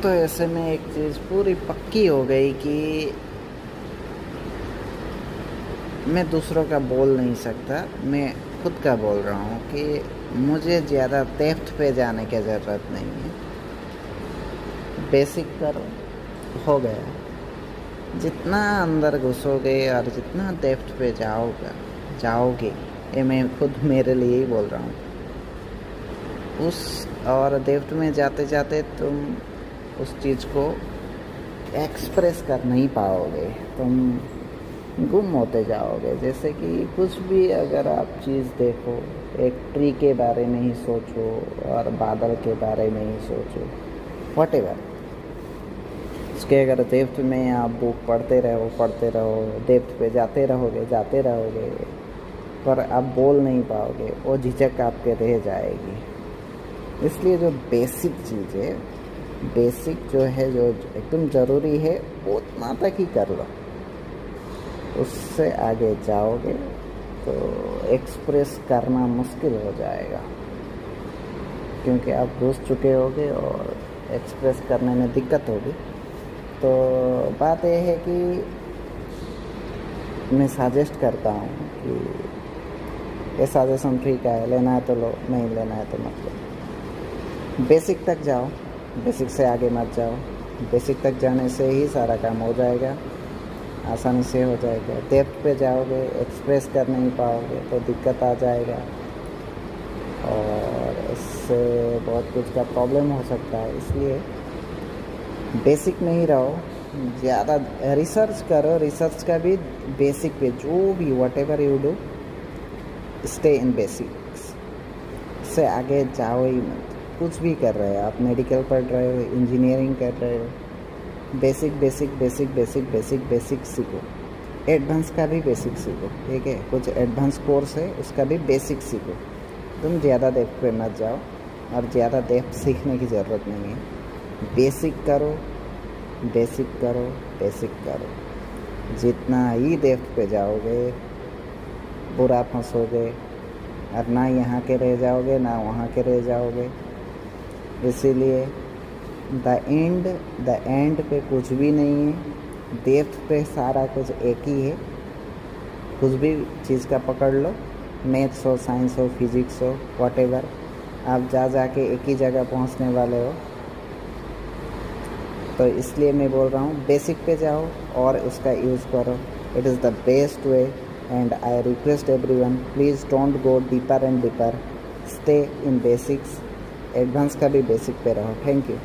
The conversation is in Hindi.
तो ऐसे में एक चीज़ पूरी पक्की हो गई कि मैं दूसरों का बोल नहीं सकता, मैं खुद का बोल रहा हूँ कि मुझे ज़्यादा डेप्थ पे जाने की ज़रूरत नहीं है। बेसिक करो, हो गया। जितना अंदर घुसोगे और जितना डेप्थ पे जाओगे, ये मैं खुद मेरे लिए ही बोल रहा हूँ। और डेप्थ में जाते जाते तुम उस चीज़ को एक्सप्रेस कर नहीं पाओगे, तुम गुम होते जाओगे। जैसे कि कुछ भी अगर आप चीज़ देखो, एक ट्री के बारे में ही सोचो और बादल के बारे में ही सोचो, व्हाटएवर, उसके अगर डेप्थ में आप बुक पढ़ते रहो, डेप्थ पे जाते रहोगे, पर आप बोल नहीं पाओगे, वो झिझक आपके रह जाएगी। इसलिए जो बेसिक चीज़ है, बेसिक जो है, जो एकदम ज़रूरी है, वो उतना तक ही कर लो। उससे आगे जाओगे तो एक्सप्रेस करना मुश्किल हो जाएगा, क्योंकि आप घुस चुके होगे और एक्सप्रेस करने में दिक्कत होगी। तो बात यह है कि मैं सजेस्ट करता हूँ कि ये सजेशन ठीक है, लेना है तो लो, नहीं लेना है तो मत लो। बेसिक तक जाओ, बेसिक से आगे मत जाओ। बेसिक तक जाने से ही सारा काम हो जाएगा, आसानी से हो जाएगा। डेप्थ पे जाओगे, एक्सप्रेस कर नहीं पाओगे तो दिक्कत आ जाएगा और इससे बहुत कुछ का प्रॉब्लम हो सकता है। इसलिए बेसिक में ही रहो, ज़्यादा रिसर्च करो। रिसर्च का भी बेसिक पे, जो भी whatever you do, stay in basics, से आगे जाओ ही मत। कुछ भी कर रहे हो आप, मेडिकल पढ़ रहे हो, इंजीनियरिंग कर रहे हो, बेसिक सीखो। एडवांस का भी बेसिक सीखो, ठीक है? कुछ एडवांस कोर्स है, उसका भी बेसिक सीखो। तुम ज़्यादा डेप्थ पे मत जाओ और ज़्यादा डेप्थ सीखने की ज़रूरत नहीं है। बेसिक करो। जितना ही डेप्थ पे जाओगे, पूरा फंसोगे और ना यहाँ के रह जाओगे ना वहाँ के रह जाओगे। इसीलिए द एंड पे कुछ भी नहीं है, डेप्थ पे सारा कुछ एक ही है। कुछ भी चीज़ का पकड़ लो, मैथ्स हो, साइंस हो, फिजिक्स हो, व्हाटएवर, आप जाके एक ही जगह पहुंचने वाले हो। तो इसलिए मैं बोल रहा हूँ, बेसिक पे जाओ और उसका यूज़ करो। It is the best way and I request everyone, please don't go deeper and deeper, stay in basics. Advance का भी बेसिक पे रहो। Thank you.